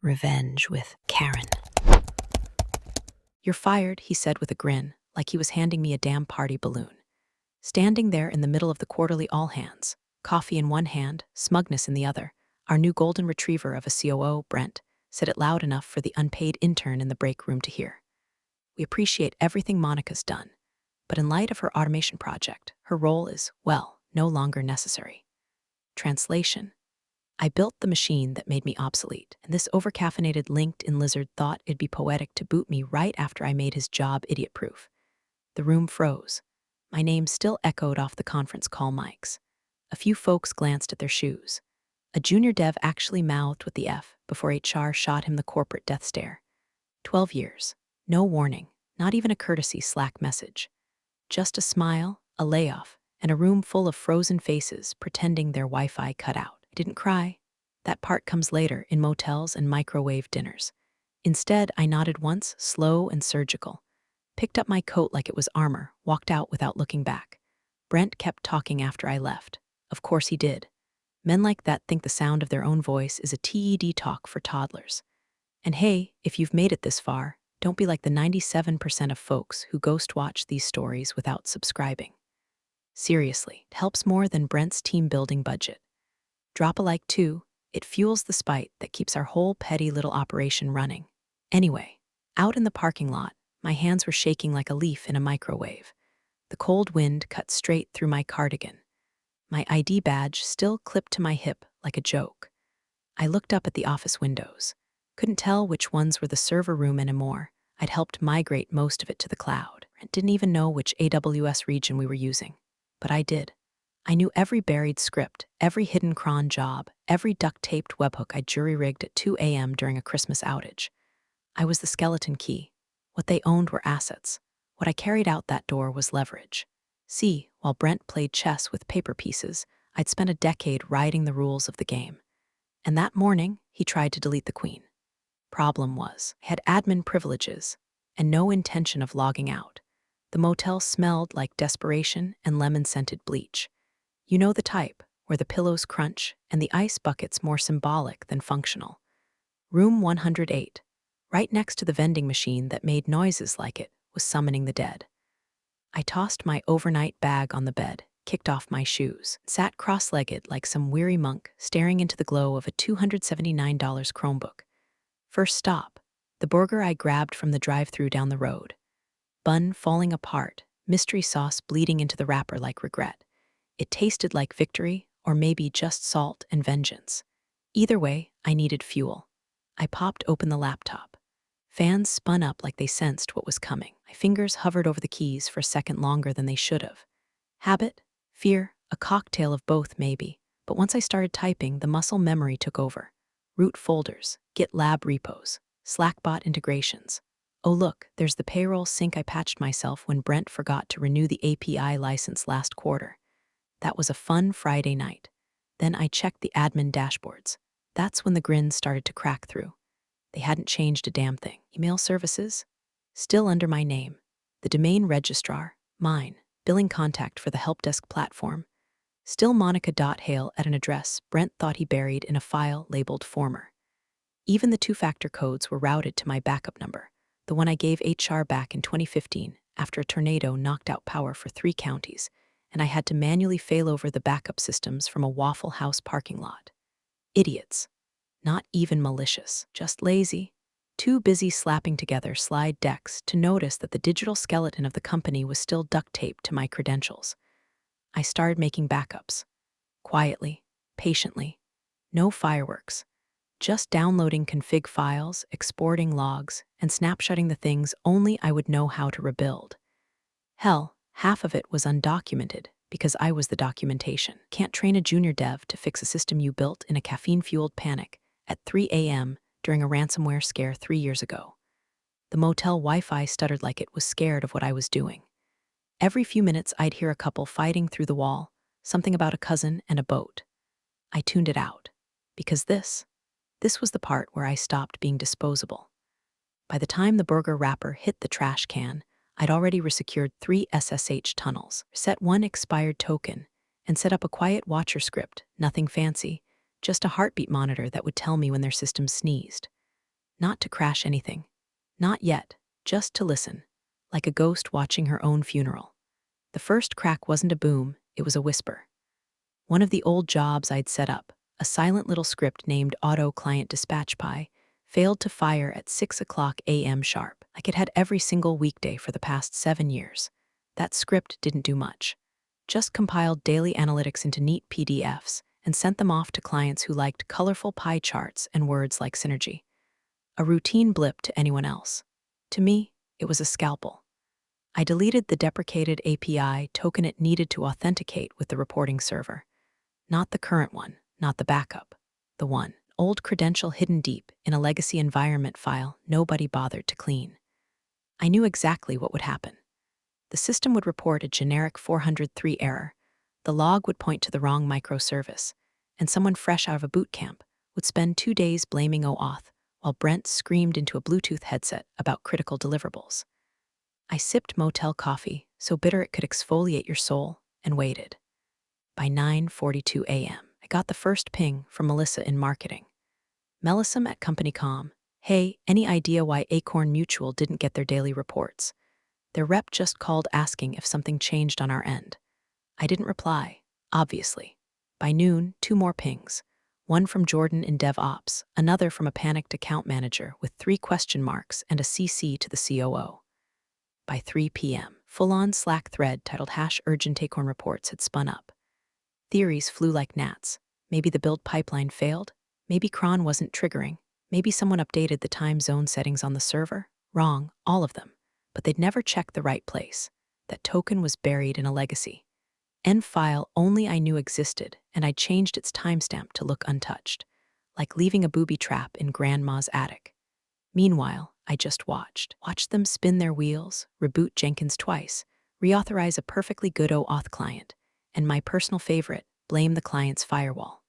Revenge with Karen. "You're fired," he said with a grin, like he was handing me a damn party balloon. Standing there in the middle of the quarterly all-hands, coffee in one hand, smugness in the other, our new golden retriever of a COO, Brent, said it loud enough for the unpaid intern in the break room to hear. "We appreciate everything Monica's done, but in light of her automation project, her role is, well, no longer necessary." Translation: I built the machine that made me obsolete, and this overcaffeinated LinkedIn lizard thought it'd be poetic to boot me right after I made his job idiot-proof. The room froze. My name still echoed off the conference call mics. A few folks glanced at their shoes. A junior dev actually mouthed with the F before HR shot him the corporate death stare. 12 years. No warning, not even a courtesy Slack message. Just a smile, a layoff, and a room full of frozen faces pretending their Wi-Fi cut out. I didn't cry. That part comes later in motels and microwave dinners. Instead, I nodded once, slow and surgical. Picked up my coat like it was armor, walked out without looking back. Brent kept talking after I left. Of course he did. Men like that think the sound of their own voice is a TED talk for toddlers. And hey, if you've made it this far, don't be like the 97% of folks who ghost watch these stories without subscribing. Seriously, it helps more than Brent's team building budget. Drop a like too. It fuels the spite that keeps our whole petty little operation running. Anyway, out in the parking lot, my hands were shaking like a leaf in a microwave. The cold wind cut straight through my cardigan. My ID badge still clipped to my hip like a joke. I looked up at the office windows. Couldn't tell which ones were the server room anymore. I'd helped migrate most of it to the cloud and didn't even know which AWS region we were using. But I did. I knew every buried script, every hidden cron job, every duct-taped webhook I jury-rigged at 2 a.m. during a Christmas outage. I was the skeleton key. What they owned were assets. What I carried out that door was leverage. See, while Brent played chess with paper pieces, I'd spent a decade writing the rules of the game. And that morning, he tried to delete the queen. Problem was, I had admin privileges and no intention of logging out. The motel smelled like desperation and lemon-scented bleach. You know the type, where the pillows crunch and the ice bucket's more symbolic than functional. Room 108, right next to the vending machine that made noises like it was summoning the dead. I tossed my overnight bag on the bed, kicked off my shoes, sat cross-legged like some weary monk staring into the glow of a $279 Chromebook. First stop, the burger I grabbed from the drive-thru down the road. Bun falling apart, mystery sauce bleeding into the wrapper like regret. It tasted like victory, or maybe just salt and vengeance. Either way, I needed fuel. I popped open the laptop. Fans spun up like they sensed what was coming. My fingers hovered over the keys for a second longer than they should have. Habit, fear, a cocktail of both maybe. But once I started typing, the muscle memory took over. Root folders, GitLab repos, Slackbot integrations. Oh look, there's the payroll sync I patched myself when Brent forgot to renew the API license last quarter. That was a fun Friday night. Then I checked the admin dashboards. That's when the grins started to crack through. They hadn't changed a damn thing. Email services? Still under my name. The domain registrar? Mine. Billing contact for the help desk platform? Still Monica.Hale at an address Brent thought he buried in a file labeled former. Even the two-factor codes were routed to my backup number, the one I gave HR back in 2015 after a tornado knocked out power for 3 counties, and I had to manually fail over the backup systems from a Waffle House parking lot. Idiots. Not even malicious, just lazy. Too busy slapping together slide decks to notice that the digital skeleton of the company was still duct taped to my credentials. I started making backups. Quietly, patiently. No fireworks. Just downloading config files, exporting logs, and snapshotting the things only I would know how to rebuild. Hell, half of it was undocumented because I was the documentation. Can't train a junior dev to fix a system you built in a caffeine-fueled panic at 3 a.m. during a ransomware scare 3 years ago. The motel Wi-Fi stuttered like it was scared of what I was doing. Every few minutes I'd hear a couple fighting through the wall, something about a cousin and a boat. I tuned it out, because this was the part where I stopped being disposable. By the time the burger wrapper hit the trash can, I'd already resecured 3 SSH tunnels, set 1 expired token, and set up a quiet watcher script, nothing fancy, just a heartbeat monitor that would tell me when their system sneezed. Not to crash anything. Not yet, just to listen, like a ghost watching her own funeral. The first crack wasn't a boom, it was a whisper. One of the old jobs I'd set up, a silent little script named Auto Client Dispatch Pie, failed to fire at 6 a.m. sharp, like it had every single weekday for the past 7 years. That script didn't do much. Just compiled daily analytics into neat PDFs and sent them off to clients who liked colorful pie charts and words like synergy. A routine blip to anyone else. To me, it was a scalpel. I deleted the deprecated API token it needed to authenticate with the reporting server. Not the current one, not the backup. The one, old credential hidden deep in a legacy environment file nobody bothered to clean. I knew exactly what would happen. The system would report a generic 403 error, the log would point to the wrong microservice, and someone fresh out of a boot camp would spend 2 days blaming OAuth while Brent screamed into a Bluetooth headset about critical deliverables. I sipped motel coffee so bitter it could exfoliate your soul and waited. By 9:42 a.m., I got the first ping from Melissa in marketing. Melisum at CompanyCom. Hey, any idea why Acorn Mutual didn't get their daily reports? Their rep just called asking if something changed on our end. I didn't reply, obviously. By noon, 2 more pings. One from Jordan in DevOps, another from a panicked account manager with 3 question marks and a CC to the COO. By 3 p.m., full-on Slack thread titled #Urgent Acorn Reports had spun up. Theories flew like gnats. Maybe the build pipeline failed. Maybe cron wasn't triggering. Maybe someone updated the time zone settings on the server. Wrong, all of them. But they'd never checked the right place. That token was buried in a legacy. End file only I knew existed, and I changed its timestamp to look untouched, like leaving a booby trap in Grandma's attic. Meanwhile, I just watched them spin their wheels, reboot Jenkins twice, reauthorize a perfectly good OAuth client, and my personal favorite, blame the client's firewall.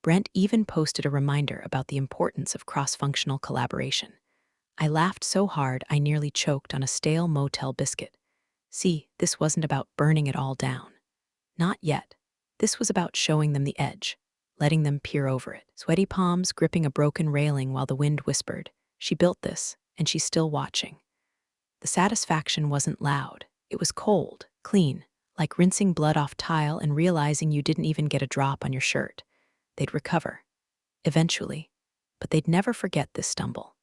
Brent even posted a reminder about the importance of cross-functional collaboration. I laughed so hard I nearly choked on a stale motel biscuit. See, this wasn't about burning it all down. Not yet. This was about showing them the edge, letting them peer over it. Sweaty palms gripping a broken railing while the wind whispered, "She built this, and she's still watching." The satisfaction wasn't loud. It was cold, clean, like rinsing blood off tile and realizing you didn't even get a drop on your shirt. They'd recover. Eventually. But they'd never forget this stumble.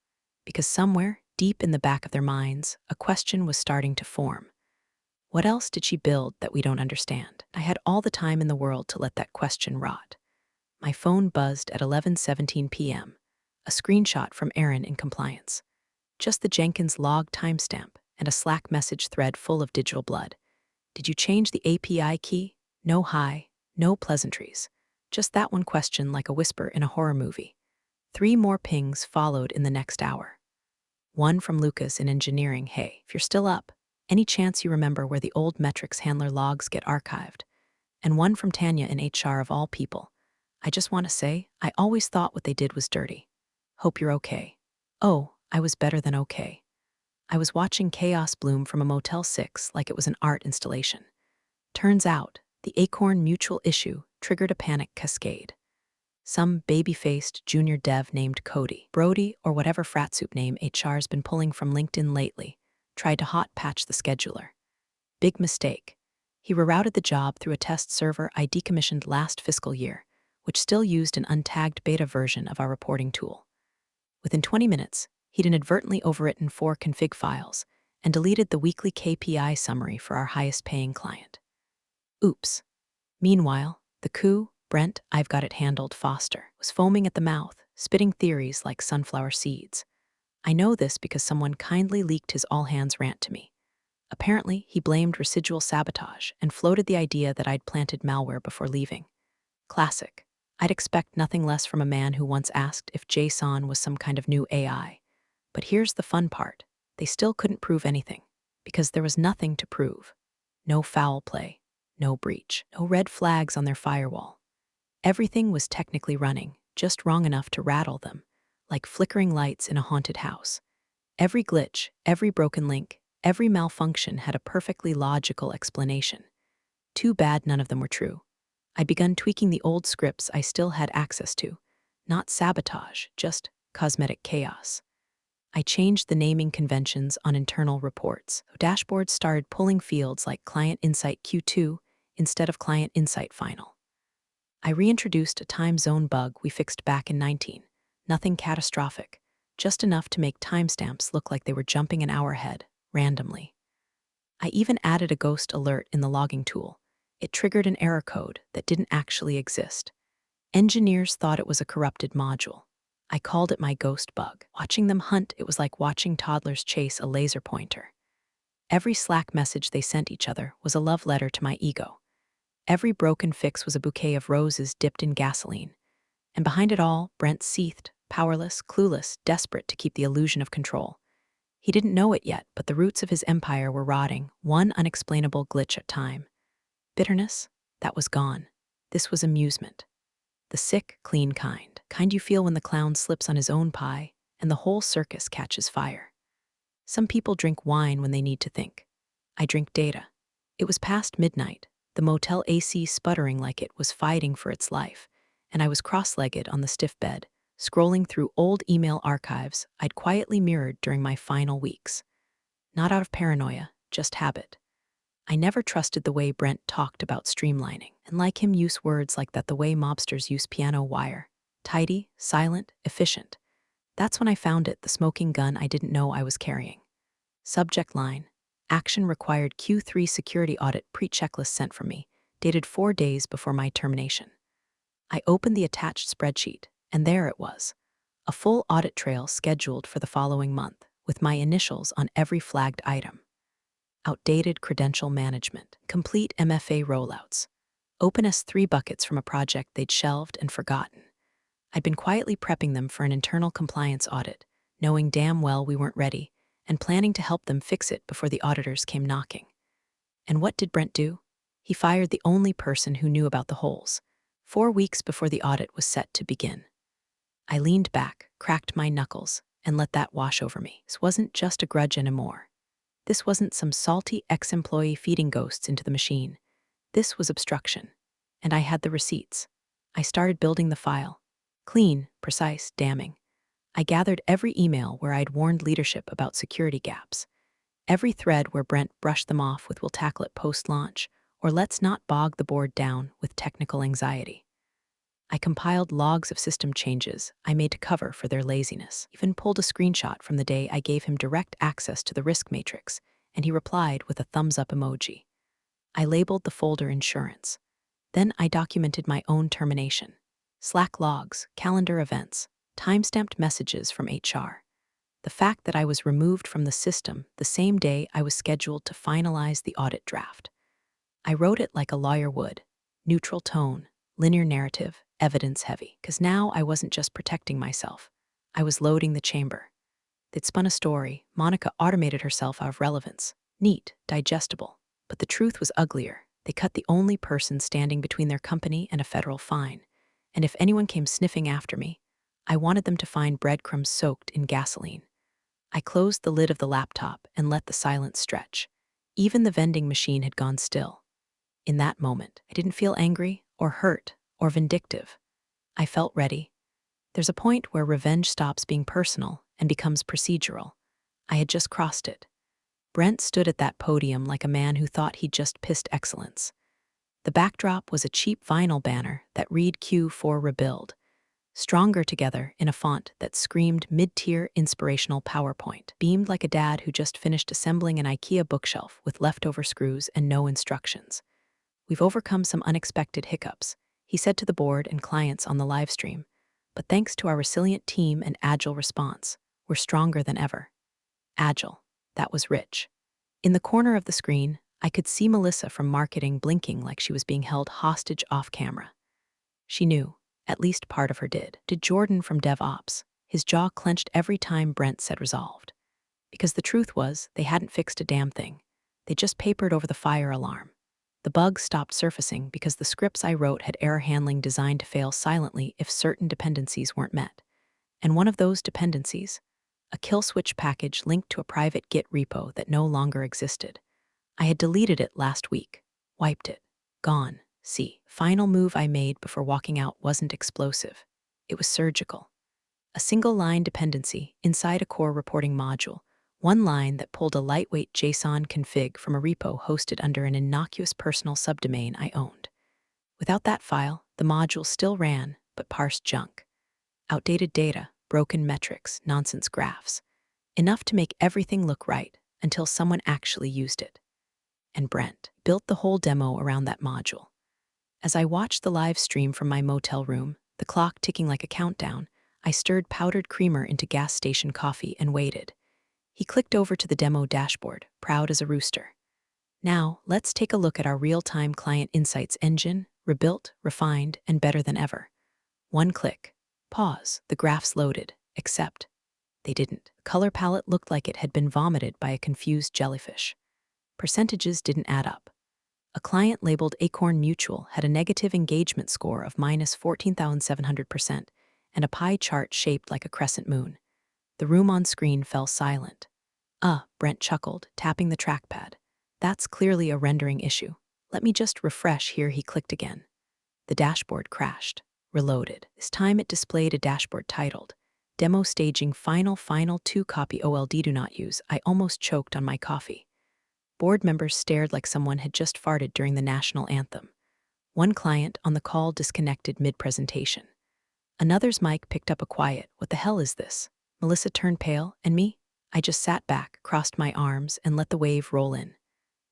Because somewhere, deep in the back of their minds, a question was starting to form. What else did she build that we don't understand? I had all the time in the world to let that question rot. My phone buzzed at 11:17 p.m., a screenshot from Aaron in compliance. Just the Jenkins log timestamp and a Slack message thread full of digital blood. Did you change the API key? No hi, no pleasantries. Just that one question like a whisper in a horror movie. 3 more pings followed in the next hour. One from Lucas in engineering, "Hey, if you're still up, any chance you remember where the old metrics handler logs get archived?" And one from Tanya in HR of all people, "I just want to say, I always thought what they did was dirty. Hope you're okay." Oh, I was better than okay. I was watching chaos bloom from a Motel 6 like it was an art installation. Turns out, the Acorn Mutual issue triggered a panic cascade. Some baby-faced junior dev named Cody, Brody, or whatever frat soup name HR's been pulling from LinkedIn lately, tried to hot patch the scheduler. Big mistake. He rerouted the job through a test server I decommissioned last fiscal year, which still used an untagged beta version of our reporting tool. Within 20 minutes, he'd inadvertently overwritten 4 config files and deleted the weekly KPI summary for our highest-paying client. Oops. Meanwhile, the coup, Brent, I've got it handled Foster, was foaming at the mouth, spitting theories like sunflower seeds. I know this because someone kindly leaked his all-hands rant to me. Apparently, he blamed residual sabotage and floated the idea that I'd planted malware before leaving. Classic. I'd expect nothing less from a man who once asked if JSON was some kind of new AI. But here's the fun part. They still couldn't prove anything, because there was nothing to prove. No foul play, no breach, no red flags on their firewall. Everything was technically running, just wrong enough to rattle them, like flickering lights in a haunted house. Every glitch, every broken link, every malfunction had a perfectly logical explanation. Too bad none of them were true. I'd begun tweaking the old scripts I still had access to. Not sabotage, just cosmetic chaos. I changed the naming conventions on internal reports. Dashboards started pulling fields like Client Insight Q2 instead of Client Insight Final. I reintroduced a time zone bug we fixed back in 19. Nothing catastrophic, just enough to make timestamps look like they were jumping an hour ahead, randomly. I even added a ghost alert in the logging tool. It triggered an error code that didn't actually exist. Engineers thought it was a corrupted module. I called it my ghost bug. Watching them hunt, it was like watching toddlers chase a laser pointer. Every Slack message they sent each other was a love letter to my ego. Every broken fix was a bouquet of roses dipped in gasoline. And behind it all, Brent seethed, powerless, clueless, desperate to keep the illusion of control. He didn't know it yet, but the roots of his empire were rotting, one unexplainable glitch at a time. Bitterness? That was gone. This was amusement. The sick, clean kind. Kind you feel when the clown slips on his own pie and the whole circus catches fire. Some people drink wine when they need to think. I drink data. It was past midnight, the motel AC sputtering like it was fighting for its life, and I was cross-legged on the stiff bed, scrolling through old email archives I'd quietly mirrored during my final weeks. Not out of paranoia, just habit. I never trusted the way Brent talked about streamlining, and like him use words like that the way mobsters use piano wire. Tidy, silent, efficient. That's when I found it, the smoking gun I didn't know I was carrying. Subject line: action required Q3 security audit pre-checklist sent from me, dated 4 days before my termination. I opened the attached spreadsheet, and there it was. A full audit trail scheduled for the following month, with my initials on every flagged item. Outdated credential management, complete MFA rollouts, open S3 buckets from a project they'd shelved and forgotten. I'd been quietly prepping them for an internal compliance audit, knowing damn well we weren't ready, and planning to help them fix it before the auditors came knocking. And what did Brent do? He fired the only person who knew about the holes, 4 weeks before the audit was set to begin. I leaned back, cracked my knuckles, and let that wash over me. This wasn't just a grudge anymore. This wasn't some salty ex-employee feeding ghosts into the machine. This was obstruction. And I had the receipts. I started building the file. Clean, precise, damning. I gathered every email where I'd warned leadership about security gaps. Every thread where Brent brushed them off with "we'll tackle it post-launch," or "let's not bog the board down with technical anxiety." I compiled logs of system changes I made to cover for their laziness, even pulled a screenshot from the day I gave him direct access to the risk matrix, and he replied with a thumbs-up emoji. I labeled the folder insurance. Then I documented my own termination. Slack logs, calendar events, timestamped messages from HR. The fact that I was removed from the system the same day I was scheduled to finalize the audit draft. I wrote it like a lawyer would. Neutral tone, linear narrative, evidence-heavy. Because now I wasn't just protecting myself. I was loading the chamber. They'd spun a story. Monica automated herself out of relevance. Neat, digestible. But the truth was uglier. They cut the only person standing between their company and a federal fine. And if anyone came sniffing after me, I wanted them to find breadcrumbs soaked in gasoline. I closed the lid of the laptop and let the silence stretch. Even the vending machine had gone still. In that moment, I didn't feel angry or hurt or vindictive. I felt ready. There's a point where revenge stops being personal and becomes procedural. I had just crossed it. Brent stood at that podium like a man who thought he'd just pissed excellence. The backdrop was a cheap vinyl banner that read Q4 Rebuild, stronger together in a font that screamed mid-tier inspirational PowerPoint, beamed like a dad who just finished assembling an IKEA bookshelf with leftover screws and no instructions. "We've overcome some unexpected hiccups," he said to the board and clients on the live stream. "But thanks to our resilient team and agile response, we're stronger than ever." Agile. That was rich. In the corner of the screen, I could see Melissa from marketing blinking like she was being held hostage off camera. She knew. At least part of her did. Did Jordan from DevOps. His jaw clenched every time Brent said resolved. Because the truth was, they hadn't fixed a damn thing. They just papered over the fire alarm. The bugs stopped surfacing because the scripts I wrote had error handling designed to fail silently if certain dependencies weren't met. And one of those dependencies, a kill switch package linked to a private Git repo that no longer existed. I had deleted it last week, wiped it, gone. See, final move I made before walking out wasn't explosive. It was surgical. A single-line dependency inside a core reporting module, one line that pulled a lightweight JSON config from a repo hosted under an innocuous personal subdomain I owned. Without that file, the module still ran, but parsed junk. Outdated data, broken metrics, nonsense graphs. Enough to make everything look right until someone actually used it. And Brent built the whole demo around that module. As I watched the live stream from my motel room, the clock ticking like a countdown, I stirred powdered creamer into gas station coffee and waited. He clicked over to the demo dashboard, proud as a rooster. Now, let's take a look at our real-time client insights engine, rebuilt, refined, and better than ever. One click. Pause. The graphs loaded, except they didn't. The color palette looked like it had been vomited by a confused jellyfish. Percentages didn't add up. A client labeled Acorn Mutual had a negative engagement score of minus 14,700% and a pie chart shaped like a crescent moon. The room on screen fell silent. Brent chuckled, tapping the trackpad. That's clearly a rendering issue. Let me just refresh here. He clicked again. The dashboard crashed. Reloaded. This time it displayed a dashboard titled, Demo Staging Final 2 Copy OLD Do Not Use. I almost choked on my coffee. Board members stared like someone had just farted during the national anthem. One client on the call disconnected mid-presentation. Another's mic picked up a quiet, "What the hell is this?" Melissa turned pale, and me? I just sat back, crossed my arms, and let the wave roll in.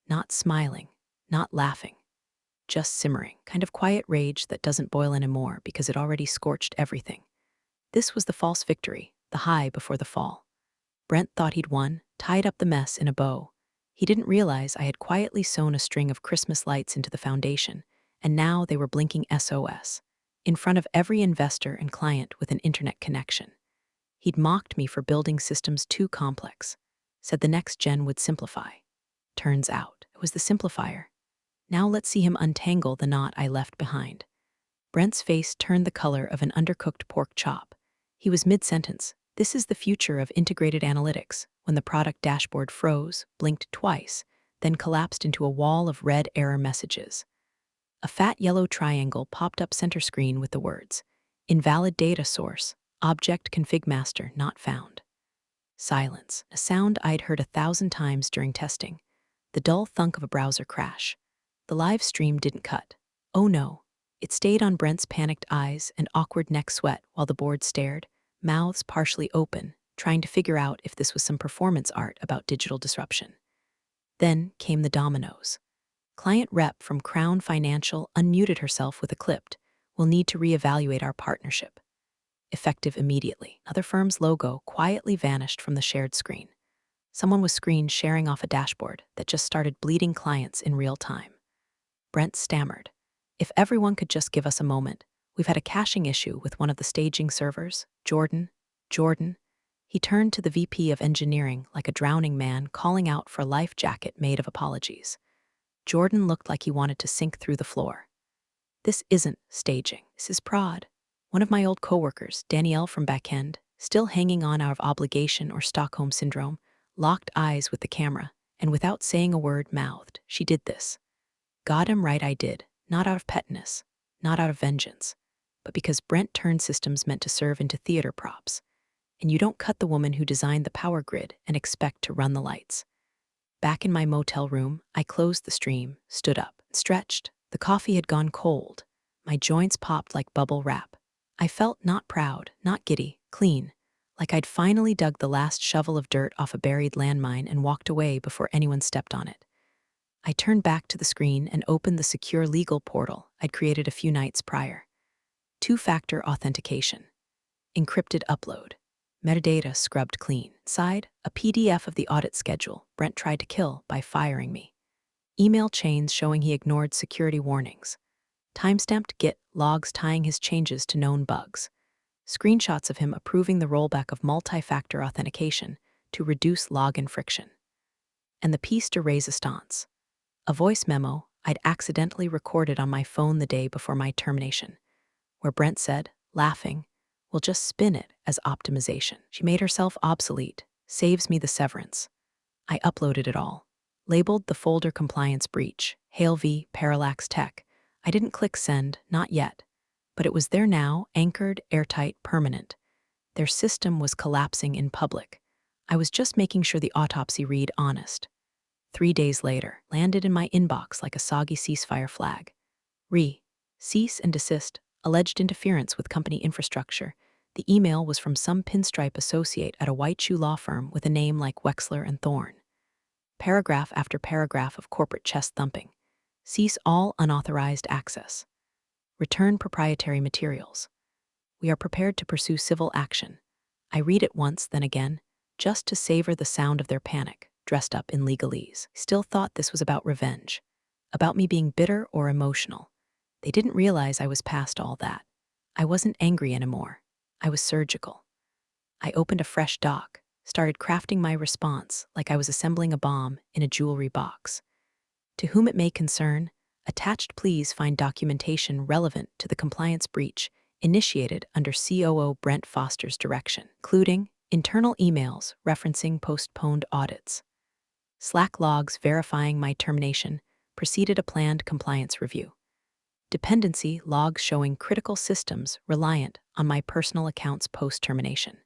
Not smiling, not laughing, just simmering, kind of quiet rage that doesn't boil anymore because it already scorched everything. This was the false victory, the high before the fall. Brent thought he'd won, tied up the mess in a bow. He didn't realize I had quietly sewn a string of Christmas lights into the foundation, and now they were blinking SOS, in front of every investor and client with an internet connection. He'd mocked me for building systems too complex, said the next gen would simplify. Turns out, it was the simplifier. Now let's see him untangle the knot I left behind. Brent's face turned the color of an undercooked pork chop. He was mid-sentence. This is the future of integrated analytics, when the product dashboard froze, blinked twice, then collapsed into a wall of red error messages. A fat yellow triangle popped up center screen with the words, "Invalid data source, object config master not found." Silence, a sound I'd heard 1,000 times during testing. The dull thunk of a browser crash. The live stream didn't cut. Oh no. It stayed on Brent's panicked eyes and awkward neck sweat while the board stared, mouths partially open, trying to figure out if this was some performance art about digital disruption. Then came the dominoes. Client rep from Crown Financial unmuted herself with a clipped, "We'll need to reevaluate our partnership." Effective immediately. Another firm's logo quietly vanished from the shared screen. Someone was screen sharing off a dashboard that just started bleeding clients in real time. Brent stammered, "If everyone could just give us a moment. We've had a caching issue with one of the staging servers. Jordan. He turned to the VP of engineering like a drowning man calling out for a life jacket made of apologies. Jordan looked like he wanted to sink through the floor. "This isn't staging. This is prod." One of my old coworkers, Danielle from Backend, still hanging on out of obligation or Stockholm syndrome, locked eyes with the camera, and without saying a word mouthed, "She did this." Goddamn right I did, not out of pettiness, not out of vengeance, but because Brent turned systems meant to serve into theater props. And you don't cut the woman who designed the power grid and expect to run the lights. Back in my motel room, I closed the stream, stood up, stretched. The coffee had gone cold. My joints popped like bubble wrap. I felt not proud, not giddy, clean, like I'd finally dug the last shovel of dirt off a buried landmine and walked away before anyone stepped on it. I turned back to the screen and opened the secure legal portal I'd created a few nights prior. Two-factor authentication. Encrypted upload. Metadata scrubbed clean. Side, a PDF of the audit schedule Brent tried to kill by firing me. Email chains showing he ignored security warnings. Timestamped Git logs tying his changes to known bugs. Screenshots of him approving the rollback of multi-factor authentication to reduce login friction. And the piece de resistance. A voice memo I'd accidentally recorded on my phone the day before my termination, where Brent said, laughing, "We'll just spin it as optimization. She made herself obsolete, saves me the severance." I uploaded it all. Labeled the folder compliance breach, Hail V, Parallax Tech. I didn't click send, not yet. But it was there now, anchored, airtight, permanent. Their system was collapsing in public. I was just making sure the autopsy read honest. 3 days later, landed in my inbox like a soggy ceasefire flag. Cease and desist, alleged interference with company infrastructure. The email was from some pinstripe associate at a white shoe law firm with a name like Wexler and Thorne. Paragraph after paragraph of corporate chest thumping. Cease all unauthorized access. Return proprietary materials. We are prepared to pursue civil action. I read it once, then again, just to savor the sound of their panic, dressed up in legalese. Still thought this was about revenge, about me being bitter or emotional. They didn't realize I was past all that. I wasn't angry anymore. I was surgical. I opened a fresh doc, started crafting my response like I was assembling a bomb in a jewelry box. To whom it may concern, attached please find documentation relevant to the compliance breach initiated under COO Brent Foster's direction, including internal emails referencing postponed audits. Slack logs verifying my termination preceded a planned compliance review. Dependency logs showing critical systems reliant on my personal accounts post-termination.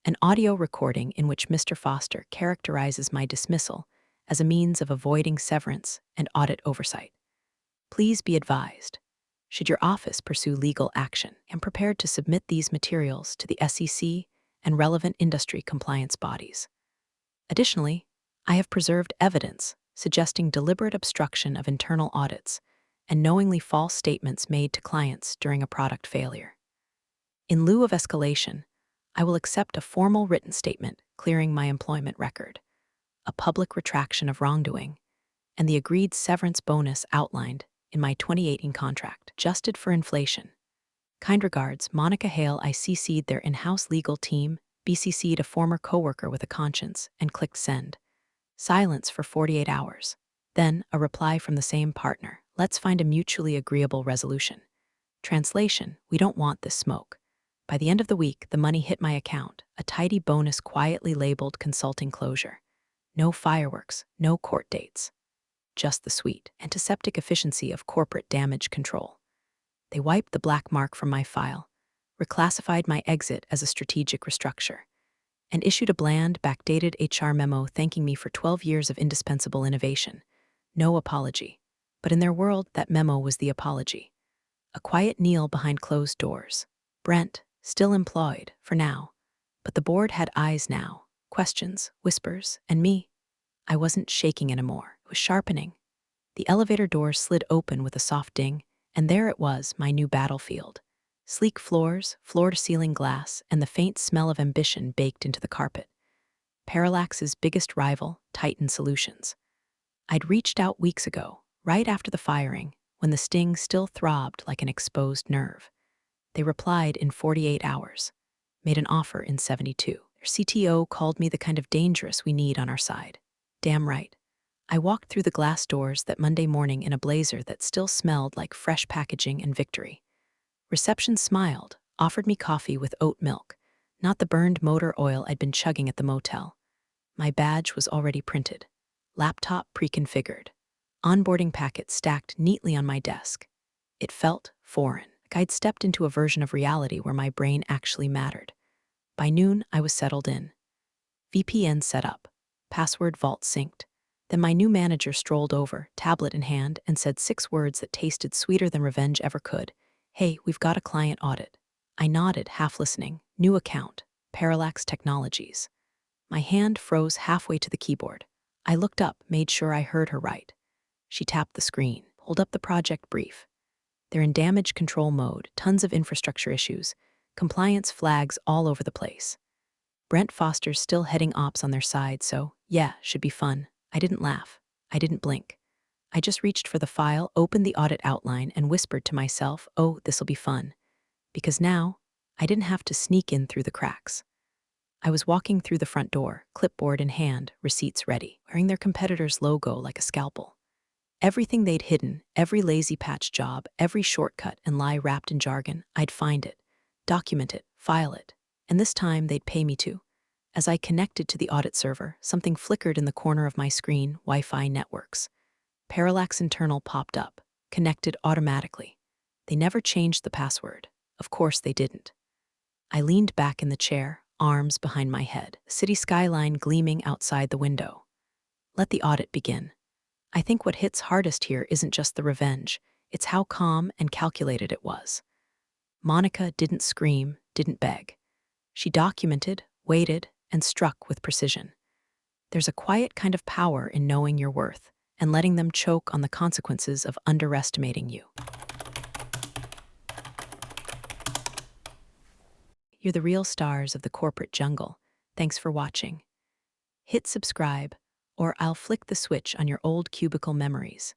An audio recording in which Mr. Foster characterizes my dismissal as a means of avoiding severance and audit oversight. Please be advised, should your office pursue legal action, I am prepared to submit these materials to the SEC and relevant industry compliance bodies. Additionally, I have preserved evidence suggesting deliberate obstruction of internal audits and knowingly false statements made to clients during a product failure. In lieu of escalation, I will accept a formal written statement clearing my employment record, a public retraction of wrongdoing, and the agreed severance bonus outlined in my 2018 contract, adjusted for inflation. Kind regards, Monica Hale. I CC'd their in-house legal team, BCC'd a former coworker with a conscience, and clicked send. Silence for 48 hours. Then, a reply from the same partner. Let's find a mutually agreeable resolution. Translation, we don't want this smoke. By the end of the week, the money hit my account, a tidy bonus quietly labeled consulting closure. No fireworks, no court dates. Just the sweet, antiseptic efficiency of corporate damage control. They wiped the black mark from my file, reclassified my exit as a strategic restructure, and issued a bland, backdated HR memo thanking me for 12 years of indispensable innovation. No apology. But in their world, that memo was the apology. A quiet kneel behind closed doors. Brent, still employed, for now. But the board had eyes now, questions, whispers, and me. I wasn't shaking anymore. It was sharpening. The elevator doors slid open with a soft ding, and there it was, my new battlefield. Sleek floors, floor-to-ceiling glass, and the faint smell of ambition baked into the carpet. Parallax's biggest rival, Titan Solutions. I'd reached out weeks ago, right after the firing, when the sting still throbbed like an exposed nerve. They replied in 48 hours, made an offer in 72. Their CTO called me the kind of dangerous we need on our side. Damn right. I walked through the glass doors that Monday morning in a blazer that still smelled like fresh packaging and victory. Reception smiled, offered me coffee with oat milk, not the burned motor oil I'd been chugging at the motel. My badge was already printed, laptop pre-configured, onboarding packet stacked neatly on my desk. It felt foreign, like I'd stepped into a version of reality where my brain actually mattered. By noon, I was settled in. VPN set up, password vault synced. Then my new manager strolled over, tablet in hand, and said 6 words that tasted sweeter than revenge ever could. Hey, we've got a client audit. I nodded, half listening. New account, Parallax Technologies. My hand froze halfway to the keyboard. I looked up, made sure I heard her right. She tapped the screen, pulled up the project brief. They're in damage control mode, tons of infrastructure issues, compliance flags all over the place. Brent Foster's still heading ops on their side, so, yeah, should be fun. I didn't laugh. I didn't blink. I just reached for the file, opened the audit outline, and whispered to myself, oh, this'll be fun. Because now, I didn't have to sneak in through the cracks. I was walking through the front door, clipboard in hand, receipts ready, wearing their competitor's logo like a scalpel. Everything they'd hidden, every lazy patch job, every shortcut and lie wrapped in jargon, I'd find it, document it, file it, and this time they'd pay me to. As I connected to the audit server, something flickered in the corner of my screen, Wi-Fi networks. Parallax Internal popped up, connected automatically. They never changed the password. Of course they didn't. I leaned back in the chair, arms behind my head, the city skyline gleaming outside the window. Let the audit begin. I think what hits hardest here isn't just the revenge, it's how calm and calculated it was. Monica didn't scream, didn't beg. She documented, waited, and struck with precision. There's a quiet kind of power in knowing your worth and letting them choke on the consequences of underestimating you. You're the real stars of the corporate jungle. Thanks for watching. Hit subscribe, or I'll flick the switch on your old cubicle memories.